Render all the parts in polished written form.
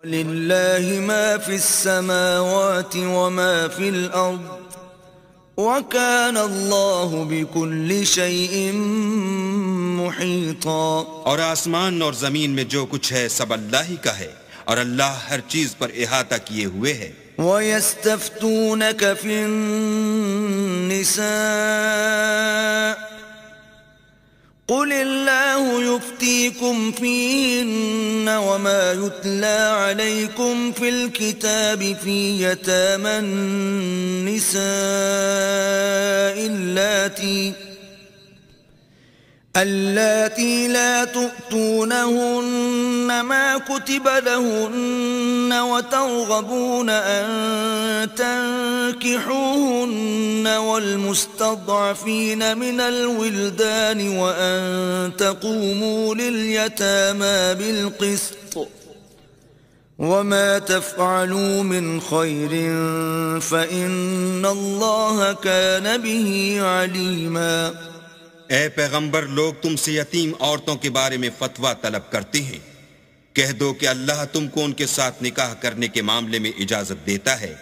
لِلَّهِ مَا فِي السَّمَاوَاتِ وَمَا فِي الْأَرْضِ وَكَانَ اللَّهُ بِكُلِّ شَيْءٍ مُحِيطًا۔ اور آسمان اور زمین میں جو کچھ ہے سب اللہ ہی کا ہے، اور اللہ ہر چیز پر احاطہ کیے ہوئے ہے۔ وَيَسْتَفْتُونَكَ فِي النِّسَاءِ قُلِ اللَّهُ يُفْتِيكُمْ فِيهِنَّ وَمَا يُتْلَى عَلَيْكُمْ فِي الْكِتَابِ فِي يَتَامَى النِّسَاءِ اللَّاتِي لَا تُؤْتُونَهُنَّ مَا كُتِبَ لَهُنَّ وَتَرْغَبُونَ أَن تَنكِحُوهُنَّ وَالْمُسْتَضْعَفِينَ مِنَ الْوِلْدَانِ وَأَن تَقُومُوا لِلْيَتَامَى بِالْقِسْطِ وَمَا تَفْعَلُوا مِنْ خَيْرٍ فَإِنَّ اللَّهَ كَانَ بِهِ عَلِيمًا۔ اے پیغمبر، لوگ تم سے یتیم عورتوں کے بارے میں فتویٰ طلب کرتے ہیں، کہہ دو کہ اللہ تم کو ان کے ساتھ نکاح کرنے کے معاملے میں اجازت دیتا ہے،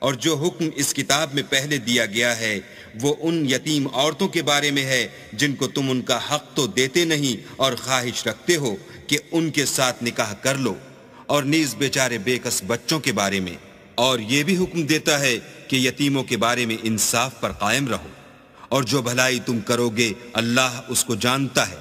اور جو حکم اس کتاب میں پہلے دیا گیا ہے وہ ان یتیم عورتوں کے بارے میں ہے جن کو تم ان کا حق تو دیتے نہیں اور خواہش رکھتے ہو کہ ان کے ساتھ نکاح کر لو، اور نیز بیچارے بے کس بچوں کے بارے میں، اور یہ بھی حکم دیتا ہے کہ یتیموں کے بارے میں انصاف پر قائم رہو، اور جو بھلائی تم کرو گے اللہ اس کو جانتا ہے۔